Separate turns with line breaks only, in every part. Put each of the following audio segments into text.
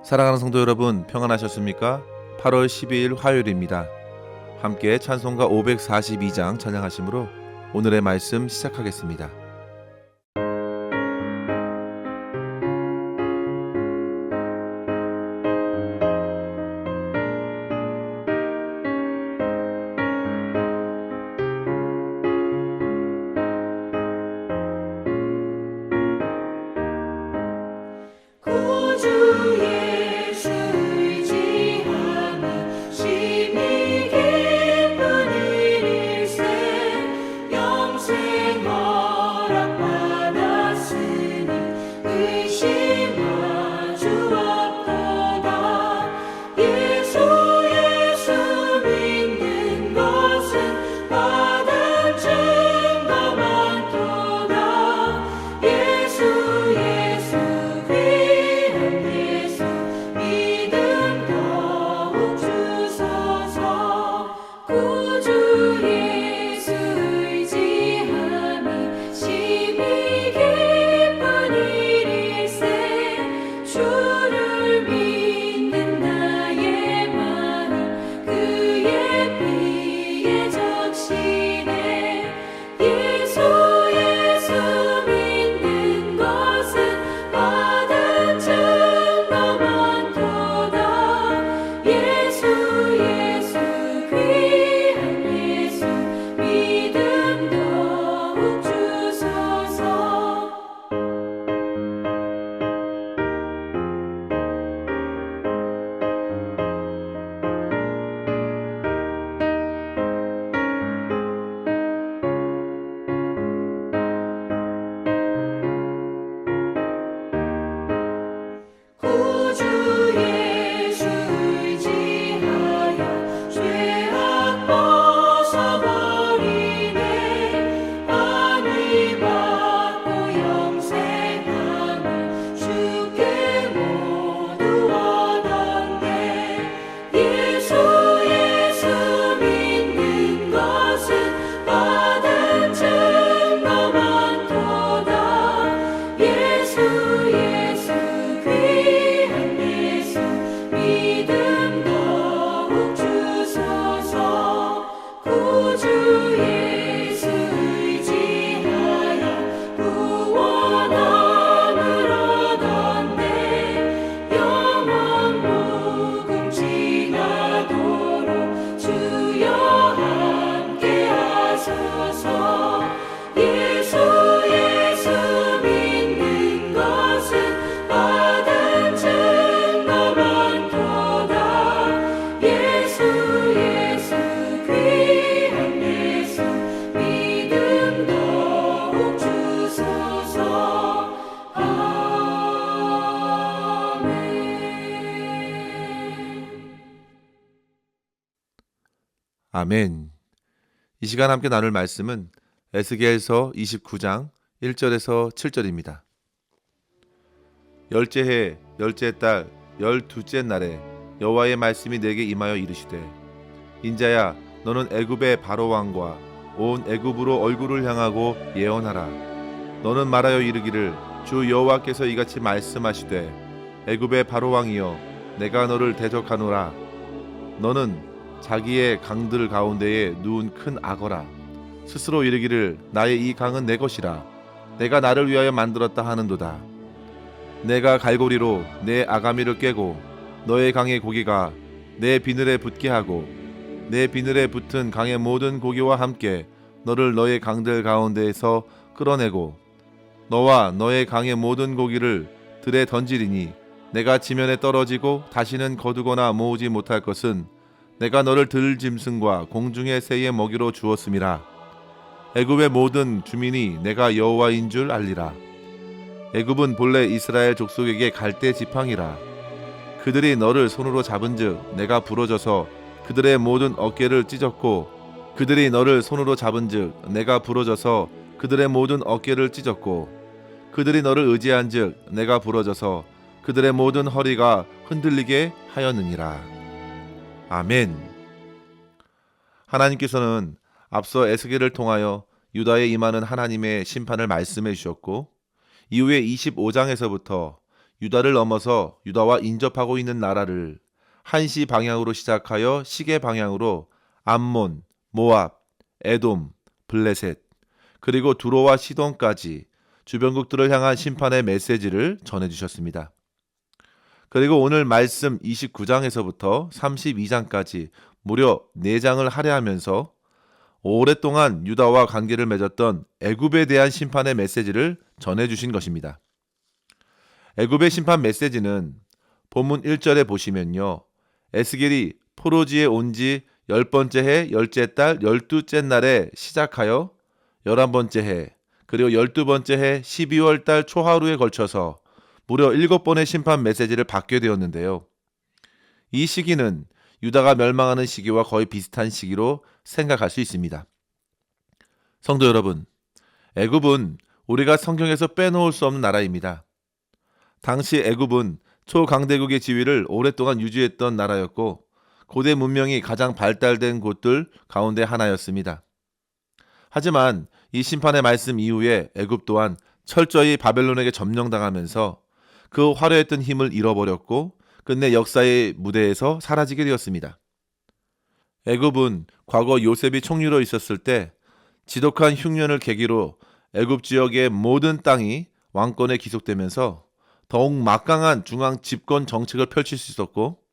사랑하는 성도 여러분, 평안하셨습니까? 8월 12일 화요일입니다. 함께 찬송가 542장 찬양하심으로 오늘의 말씀 시작하겠습니다.
구주 예수 의지하며 심히 기쁜 일일세 영생 허락받았으니 의심하주 없도다. 예수 믿는 것은 받은 증거 많도다. 예수 귀한 예수 믿음 더욱 주소서. 구주 예수 의지함이 심히 기쁜 일일세 주를 믿는 나의 마음 그의 피에 적시네. 예수 믿는 것은 받은 증거 많도다. 예수 귀한 예수 믿음 더욱 주소서. 구주 예수 의지하여 죄악 벗어버리네. 안위 받고 영생함을 주께 모두 얻었네. 예수 믿는 것은 받은 증거 많도다. 예수 귀한 예수 믿음 더욱 주소서. 구주 예수 의지하여 구원함을 얻었네. 영원 무궁 지나도록 주여 함께 하소서. 예수 믿는 것은 받은 증거 많도다. 예수 귀한 예수 믿음 더욱 주소서. 아멘.
아멘. 이 시간 함께 나눌 말씀은 에스겔서 29장 1절에서 7절입니다. 열째 해 열째 달 12째 날에 여호와의 말씀이 내게 임하여 이르시되, 인자야, 너는 애굽의 바로 왕과 온 애굽으로 얼굴을 향하고 예언하라. 너는 말하여 이르기를, 주 여호와께서 이같이 말씀하시되, 애굽의 바로 왕이여, 내가 너를 대적하노라. 너는 자기의 강들 가운데에 누운 큰 악어라. 스스로 이르기를, 나의 이 강은 내 것이라. 내가 나를 위하여 만들었다 하는도다. 내가 갈고리로 내 아가미를 깨고 너의 강의 고기가 내 비늘에 붙게 하고 내 비늘에 붙은 강의 모든 고기와 함께 너를 너의 강들 가운데에서 끌어내고 너와 너의 강의 모든 고기를 들에 던지리니, 내가 지면에 떨어지고 다시는 거두거나 모으지 못할 것은 내가 너를 들짐승과 공중의 새의 먹이로 주었음이라. 애굽의 모든 주민이 내가 여호와인 줄 알리라. 애굽은 본래 이스라엘 족속에게 갈대 지팡이라. 그들이 너를 손으로 잡은즉 내가 부러져서 그들의 모든 어깨를 찢었고, 그들이 너를 손으로 잡은즉 내가 부러져서 그들의 모든 어깨를 찢었고, 그들이 너를 의지한즉 내가 부러져서 그들의 모든 허리가 흔들리게 하였느니라. 아멘. 하나님께서는 앞서 에스겔을 통하여 유다에 임하는 하나님의 심판을 말씀해 주셨고, 이후에 25장에서부터 유다를 넘어서 유다와 인접하고 있는 나라를 한시 방향으로 시작하여 시계 방향으로 암몬, 모압, 에돔, 블레셋, 그리고 두로와 시돈까지 주변국들을 향한 심판의 메시지를 전해주셨습니다. 그리고 오늘 말씀 29장에서부터 32장까지 무려 4장을 할애하면서 오랫동안 유다와 관계를 맺었던 애굽에 대한 심판의 메시지를 전해주신 것입니다. 애굽의 심판 메시지는 본문 1절에 보시면요, 에스겔이 포로지에 온 지 10번째 해 10째 달 12째 날에 시작하여 11번째 해 그리고 12번째 해 12월 달 초하루에 걸쳐서 무려 7번의 심판 메시지를 받게 되었는데요. 이 시기는 유다가 멸망하는 시기와 거의 비슷한 시기로 생각할 수 있습니다. 성도 여러분, 애굽은 우리가 성경에서 빼놓을 수 없는 나라입니다. 당시 애굽은 초강대국의 지위를 오랫동안 유지했던 나라였고 고대 문명이 가장 발달된 곳들 가운데 하나였습니다. 하지만 이 심판의 말씀 이후에 애굽 또한 철저히 바벨론에게 점령당하면서 그 화려했던 힘을 잃어버렸고 끝내 역사의 무대에서 사라지게 되었습니다. 애굽은 과거 요셉이 총리로 있었을 때 지독한 흉년을 계기로 애굽 지역의 모든 땅이 왕권에 기속되면서 더욱 막강한 중앙 집권 정책을 펼칠 수 있었고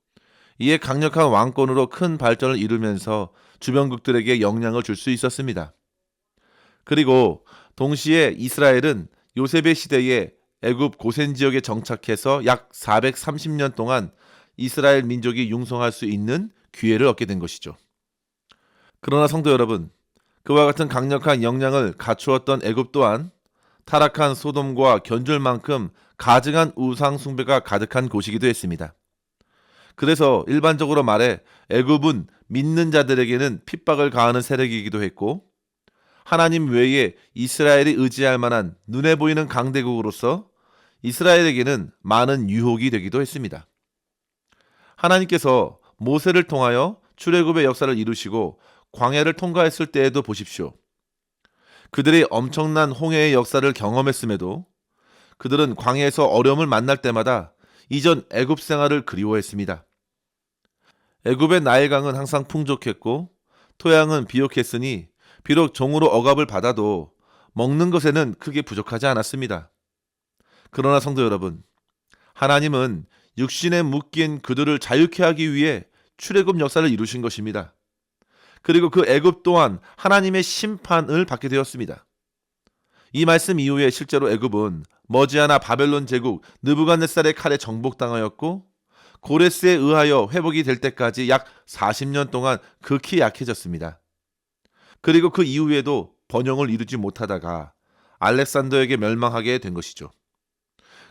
이에 강력한 왕권으로 큰 발전을 이루면서 주변국들에게 영향을 줄 수 있었습니다. 그리고 동시에 이스라엘은 요셉의 시대에 애굽 고센 지역에 정착해서 약 430년 동안 이스라엘 민족이 융성할 수 있는 기회를 얻게 된 것이죠. 그러나 성도 여러분, 그와 같은 강력한 영향을 갖추었던 애굽 또한 타락한 소돔과 견줄 만큼 가증한 우상 숭배가 가득한 곳이기도 했습니다. 그래서 일반적으로 말해 애굽은 믿는 자들에게는 핍박을 가하는 세력이기도 했고 하나님 외에 이스라엘이 의지할 만한 눈에 보이는 강대국으로서 이스라엘에게는 많은 유혹이 되기도 했습니다. 하나님께서 모세를 통하여 출애굽의 역사를 이루시고 광야를 통과했을 때에도 보십시오. 그들이 엄청난 홍해의 역사를 경험했음에도 그들은 광야에서 어려움을 만날 때마다 이전 애굽 생활을 그리워했습니다. 애굽의 나일강은 항상 풍족했고 토양은 비옥했으니 비록 종으로 억압을 받아도 먹는 것에는 크게 부족하지 않았습니다. 그러나 성도 여러분, 하나님은 육신에 묶인 그들을 자유케 하기 위해 출애굽 역사를 이루신 것입니다. 그리고 그 애굽 또한 하나님의 심판을 받게 되었습니다. 이 말씀 이후에 실제로 애굽은 머지않아 바벨론 제국 느부갓네살의 칼에 정복당하였고 고레스에 의하여 회복이 될 때까지 약 40년 동안 극히 약해졌습니다. 그리고 그 이후에도 번영을 이루지 못하다가 알렉산더에게 멸망하게 된 것이죠.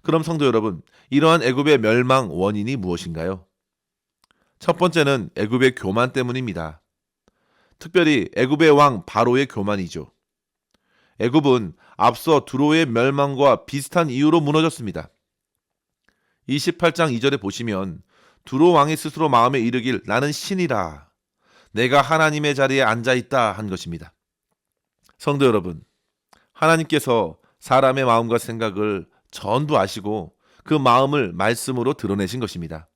그럼 성도 여러분, 이러한 애굽의 멸망 원인이 무엇인가요? 첫 번째는 애굽의 교만 때문입니다. 특별히 애굽의 왕 바로의 교만이죠. 애굽은 앞서 두로의 멸망과 비슷한 이유로 무너졌습니다. 28장 2절에 보시면 두로 왕이 스스로 마음에 이르길 나는 신이라 내가 하나님의 자리에 앉아있다 한 것입니다. 성도 여러분, 하나님께서 사람의 마음과 생각을 전부 아시고 그 마음을 말씀으로 드러내신 것입니다.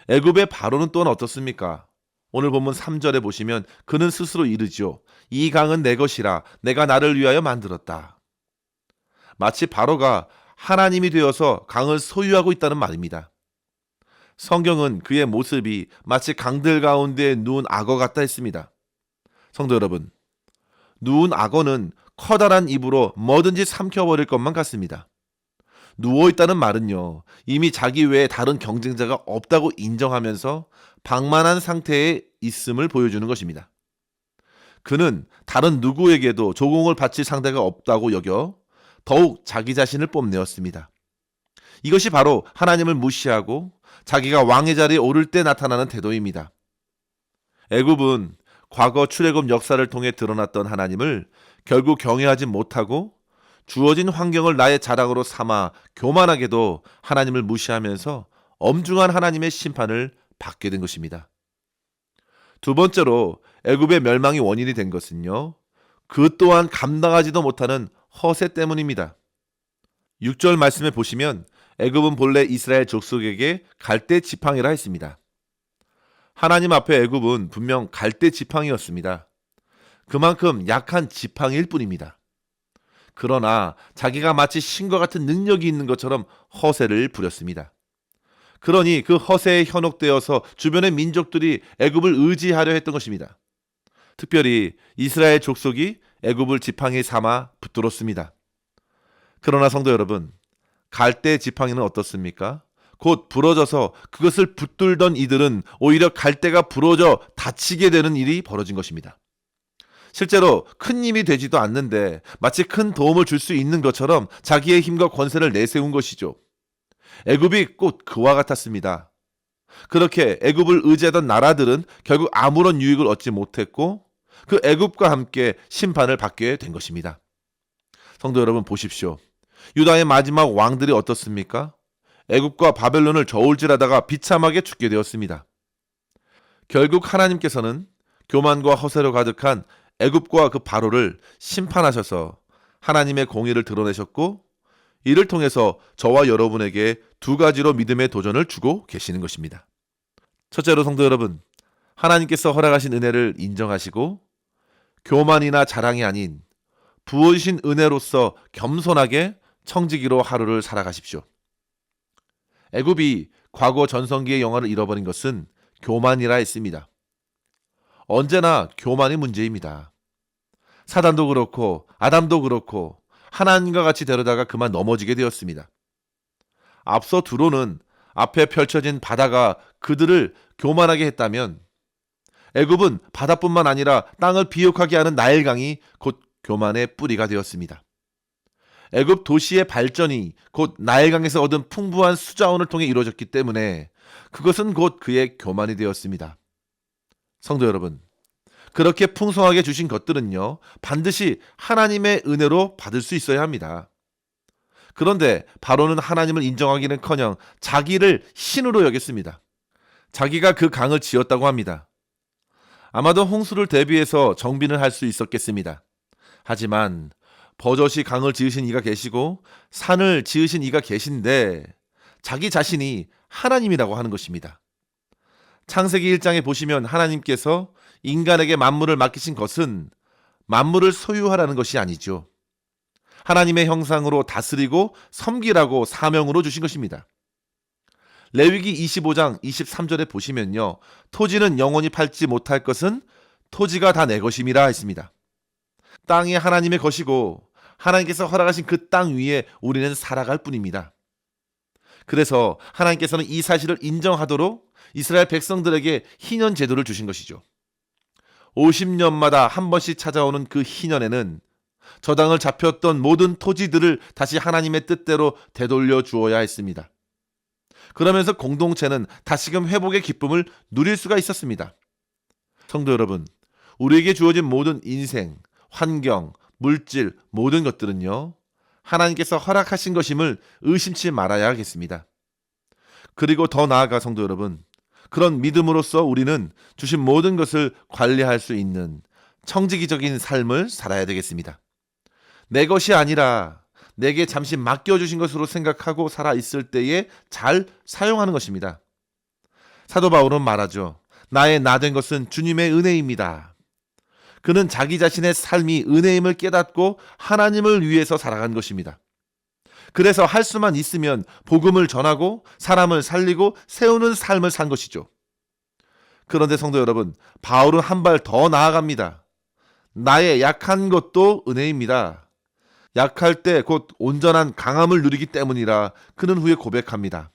애굽의 바로는 또한 어떻습니까? 오늘 본문 3절에 보시면 그는 스스로 이르지요. 이 강은 내 것이라 내가 나를 위하여 만들었다. 마치 바로가 하나님이 되어서 강을 소유하고 있다는 말입니다. 성경은 그의 모습이 마치 강들 가운데 누운 악어 같다 했습니다. 성도 여러분, 누운 악어는 커다란 입으로 뭐든지 삼켜버릴 것만 같습니다. 누워있다는 말은요, 이미 자기 외에 다른 경쟁자가 없다고 인정하면서 방만한 상태에 있음을 보여주는 것입니다. 그는 다른 누구에게도 조공을 바칠 상대가 없다고 여겨 더욱 자기 자신을 뽐내었습니다. 이것이 바로 하나님을 무시하고 자기가 왕의 자리에 오를 때 나타나는 태도입니다. 애굽은 과거 출애굽 역사를 통해 드러났던 하나님을 결국 경외하지 못하고 주어진 환경을 나의 자랑으로 삼아 교만하게도 하나님을 무시하면서 엄중한 하나님의 심판을 받게 된 것입니다. 두 번째로 애굽의 멸망이 원인이 된 것은요, 그 또한 감당하지도 못하는 허세 때문입니다. 6절 말씀에 보시면 애굽은 본래 이스라엘 족속에게 갈대 지팡이라 했습니다. 하나님 앞에 애굽은 분명 갈대 지팡이였습니다. 그만큼 약한 지팡이일 뿐입니다. 그러나 자기가 마치 신과 같은 능력이 있는 것처럼 허세를 부렸습니다. 그러니 그 허세에 현혹되어서 주변의 민족들이 애굽을 의지하려 했던 것입니다. 특별히 이스라엘 족속이 애굽을 지팡이 삼아 붙들었습니다. 그러나 성도 여러분, 갈대 지팡이는 어떻습니까? 곧 부러져서 그것을 붙들던 이들은 오히려 갈대가 부러져 다치게 되는 일이 벌어진 것입니다. 실제로 큰 힘이 되지도 않는데 마치 큰 도움을 줄 수 있는 것처럼 자기의 힘과 권세를 내세운 것이죠. 애굽이 곧 그와 같았습니다. 그렇게 애굽을 의지하던 나라들은 결국 아무런 유익을 얻지 못했고 그 애굽과 함께 심판을 받게 된 것입니다. 성도 여러분 보십시오. 유다의 마지막 왕들이 어떻습니까? 애굽과 바벨론을 저울질하다가 비참하게 죽게 되었습니다. 결국 하나님께서는 교만과 허세로 가득한 애굽과 그 바로를 심판하셔서 하나님의 공의를 드러내셨고 이를 통해서 저와 여러분에게 두 가지로 믿음의 도전을 주고 계시는 것입니다. 첫째로 성도 여러분, 하나님께서 허락하신 은혜를 인정하시고 교만이나 자랑이 아닌 부어주신 은혜로서 겸손하게 청지기로 하루를 살아가십시오. 애굽이 과거 전성기의 영화를 잃어버린 것은 교만이라 했습니다. 언제나 교만이 문제입니다. 사단도 그렇고 아담도 그렇고 하나님과 같이 되려다가 그만 넘어지게 되었습니다. 앞서 두로는 앞에 펼쳐진 바다가 그들을 교만하게 했다면 애굽은 바다뿐만 아니라 땅을 비옥하게 하는 나일강이 곧 교만의 뿌리가 되었습니다. 애굽 도시의 발전이 곧 나일강에서 얻은 풍부한 수자원을 통해 이루어졌기 때문에 그것은 곧 그의 교만이 되었습니다. 성도 여러분, 그렇게 풍성하게 주신 것들은요, 반드시 하나님의 은혜로 받을 수 있어야 합니다. 그런데 바로는 하나님을 인정하기는커녕 자기를 신으로 여겼습니다. 자기가 그 강을 지었다고 합니다. 아마도 홍수를 대비해서 정비는 할 수 있었겠습니다. 하지만 버젓이 강을 지으신 이가 계시고 산을 지으신 이가 계신데 자기 자신이 하나님이라고 하는 것입니다. 창세기 1장에 보시면 하나님께서 인간에게 만물을 맡기신 것은 만물을 소유하라는 것이 아니죠. 하나님의 형상으로 다스리고 섬기라고 사명으로 주신 것입니다. 레위기 25장 23절에 보시면요, 토지는 영원히 팔지 못할 것은 토지가 다 내 것임이라 했습니다. 땅이 하나님의 것이고 하나님께서 허락하신 그 땅 위에 우리는 살아갈 뿐입니다. 그래서 하나님께서는 이 사실을 인정하도록 이스라엘 백성들에게 희년 제도를 주신 것이죠. 50년마다 한 번씩 찾아오는 그 희년에는 저 땅을 잡혔던 모든 토지들을 다시 하나님의 뜻대로 되돌려 주어야 했습니다. 그러면서 공동체는 다시금 회복의 기쁨을 누릴 수가 있었습니다. 성도 여러분, 우리에게 주어진 모든 인생, 환경, 물질, 모든 것들은요, 하나님께서 허락하신 것임을 의심치 말아야 하겠습니다. 그리고 더 나아가 성도 여러분, 그런 믿음으로써 우리는 주신 모든 것을 관리할 수 있는 청지기적인 삶을 살아야 되겠습니다. 내 것이 아니라 내게 잠시 맡겨주신 것으로 생각하고 살아있을 때에 잘 사용하는 것입니다. 사도 바울은 말하죠. 나의 나 된 것은 주님의 은혜입니다. 그는 자기 자신의 삶이 은혜임을 깨닫고 하나님을 위해서 살아간 것입니다. 그래서 할 수만 있으면 복음을 전하고 사람을 살리고 세우는 삶을 산 것이죠. 그런데 성도 여러분, 바울은 한 발 더 나아갑니다. 나의 약한 것도 은혜입니다. 약할 때 곧 온전한 강함을 누리기 때문이라 그는 후에 고백합니다.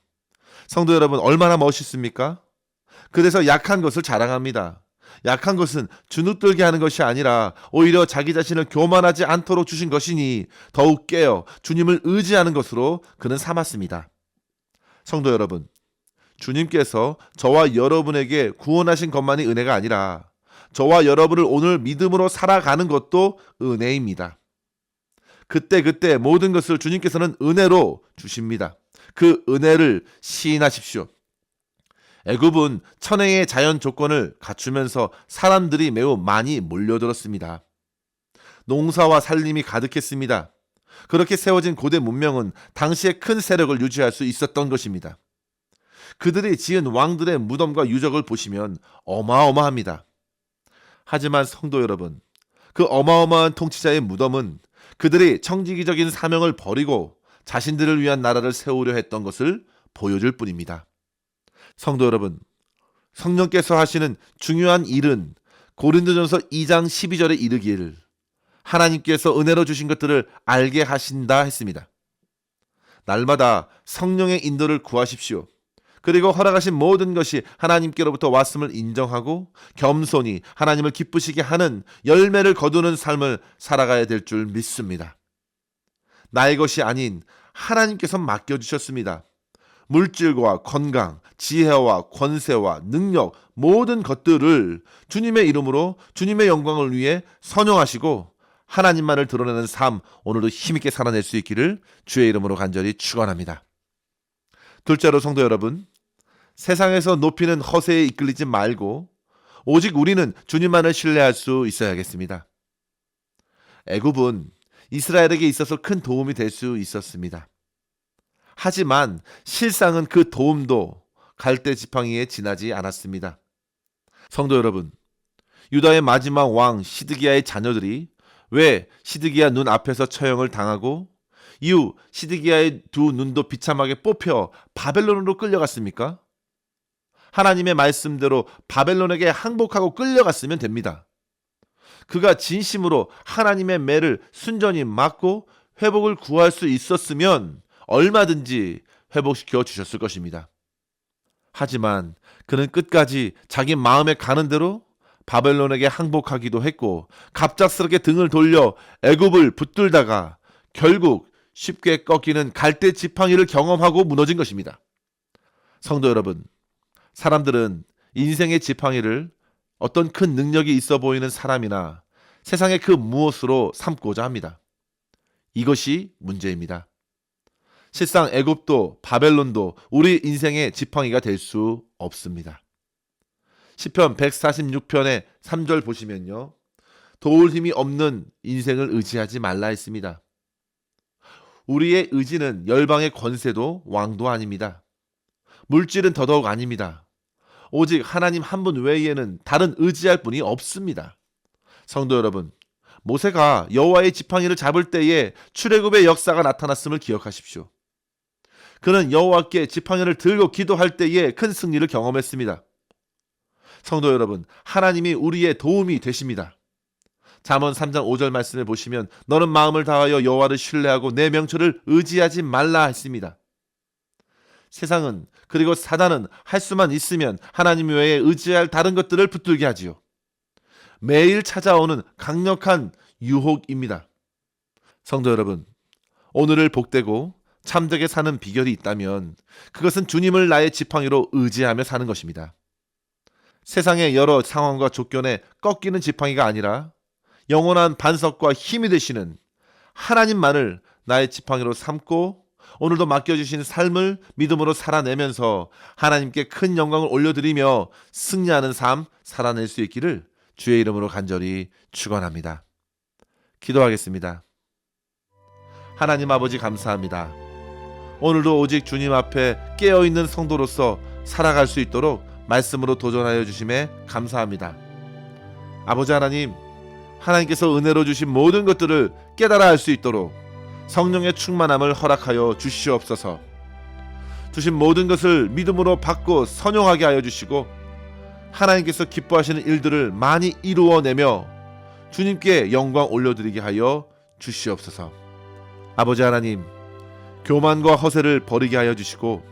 성도 여러분, 얼마나 멋있습니까? 그래서 약한 것을 자랑합니다. 약한 것은 주눅들게 하는 것이 아니라 오히려 자기 자신을 교만하지 않도록 주신 것이니 더욱 깨어 주님을 의지하는 것으로 그는 삼았습니다. 성도 여러분, 주님께서 저와 여러분에게 구원하신 것만이 은혜가 아니라 저와 여러분을 오늘 믿음으로 살아가는 것도 은혜입니다. 그때 모든 것을 주님께서는 은혜로 주십니다. 그 은혜를 시인하십시오. 애굽은 천혜의 자연 조건을 갖추면서 사람들이 매우 많이 몰려들었습니다. 농사와 살림이 가득했습니다. 그렇게 세워진 고대 문명은 당시에 큰 세력을 유지할 수 있었던 것입니다. 그들이 지은 왕들의 무덤과 유적을 보시면 어마어마합니다. 하지만 성도 여러분, 그 어마어마한 통치자의 무덤은 그들이 청지기적인 사명을 버리고 자신들을 위한 나라를 세우려 했던 것을 보여줄 뿐입니다. 성도 여러분, 성령께서 하시는 중요한 일은 고린도전서 2장 12절에 이르기를 하나님께서 은혜로 주신 것들을 알게 하신다 했습니다. 날마다 성령의 인도를 구하십시오. 그리고 허락하신 모든 것이 하나님께로부터 왔음을 인정하고 겸손히 하나님을 기쁘시게 하는 열매를 거두는 삶을 살아가야 될 줄 믿습니다. 나의 것이 아닌 하나님께서 맡겨주셨습니다. 물질과 건강, 지혜와 권세와 능력, 모든 것들을 주님의 이름으로 주님의 영광을 위해 선용하시고 하나님만을 드러내는 삶, 오늘도 힘있게 살아낼 수 있기를 주의 이름으로 간절히 축원합니다. 둘째로 성도 여러분, 세상에서 높이는 허세에 이끌리지 말고 오직 우리는 주님만을 신뢰할 수 있어야겠습니다. 애굽은 이스라엘에게 있어서 큰 도움이 될 수 있었습니다. 하지만 실상은 그 도움도 갈대 지팡이에 지나지 않았습니다. 성도 여러분, 유다의 마지막 왕 시드기야의 자녀들이 왜 시드기야 눈 앞에서 처형을 당하고 이후 시드기야의 두 눈도 비참하게 뽑혀 바벨론으로 끌려갔습니까? 하나님의 말씀대로 바벨론에게 항복하고 끌려갔으면 됩니다. 그가 진심으로 하나님의 매를 순전히 막고 회복을 구할 수 있었으면 얼마든지 회복시켜 주셨을 것입니다. 하지만 그는 끝까지 자기 마음에 가는 대로 바벨론에게 항복하기도 했고 갑작스럽게 등을 돌려 애굽을 붙들다가 결국 쉽게 꺾이는 갈대 지팡이를 경험하고 무너진 것입니다. 성도 여러분, 사람들은 인생의 지팡이를 어떤 큰 능력이 있어 보이는 사람이나 세상의 그 무엇으로 삼고자 합니다. 이것이 문제입니다. 실상 애굽도 바벨론도 우리 인생의 지팡이가 될 수 없습니다. 시편 146편의 3절 보시면요, 도울 힘이 없는 인생을 의지하지 말라 했습니다. 우리의 의지는 열방의 권세도 왕도 아닙니다. 물질은 더더욱 아닙니다. 오직 하나님 한 분 외에는 다른 의지할 분이 없습니다. 성도 여러분, 모세가 여호와의 지팡이를 잡을 때에 출애굽의 역사가 나타났음을 기억하십시오. 그는 여호와께 지팡이를 들고 기도할 때에 큰 승리를 경험했습니다. 성도 여러분, 하나님이 우리의 도움이 되십니다. 잠언 3장 5절 말씀을 보시면 너는 마음을 다하여 여호와를 신뢰하고 내 명철을 의지하지 말라 했습니다. 세상은 그리고 사단은 할 수만 있으면 하나님 외에 의지할 다른 것들을 붙들게 하지요. 매일 찾아오는 강력한 유혹입니다. 성도 여러분, 오늘을 복되고 참되게 사는 비결이 있다면 그것은 주님을 나의 지팡이로 의지하며 사는 것입니다. 세상의 여러 상황과 조건에 꺾이는 지팡이가 아니라 영원한 반석과 힘이 되시는 하나님만을 나의 지팡이로 삼고 오늘도 맡겨주신 삶을 믿음으로 살아내면서 하나님께 큰 영광을 올려드리며 승리하는 삶 살아낼 수 있기를 주의 이름으로 간절히 축원합니다. 기도하겠습니다. 하나님 아버지 감사합니다. 오늘도 오직 주님 앞에 깨어있는 성도로서 살아갈 수 있도록 말씀으로 도전하여 주심에 감사합니다. 아버지 하나님, 하나님께서 은혜로 주신 모든 것들을 깨달아 알 수 있도록 성령의 충만함을 허락하여 주시옵소서. 주신 모든 것을 믿음으로 받고 선용하게 하여 주시고 하나님께서 기뻐하시는 일들을 많이 이루어내며 주님께 영광 올려드리게 하여 주시옵소서. 아버지 하나님, 교만과 허세를 버리게 하여 주시고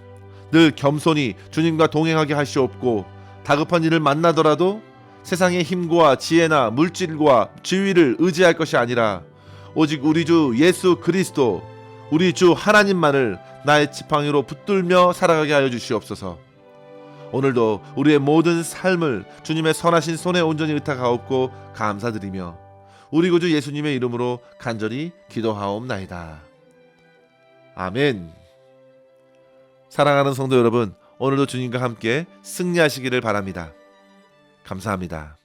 늘 겸손히 주님과 동행하게 하시옵고 다급한 일을 만나더라도 세상의 힘과 지혜나 물질과 지위를 의지할 것이 아니라 오직 우리 주 예수 그리스도, 우리 주 하나님만을 나의 지팡이로 붙들며 살아가게 하여 주시옵소서. 오늘도 우리의 모든 삶을 주님의 선하신 손에 온전히 의탁하옵고 감사드리며 우리 구주 예수님의 이름으로 간절히 기도하옵나이다. 아멘. 사랑하는 성도 여러분, 오늘도 주님과 함께 승리하시기를 바랍니다. 감사합니다.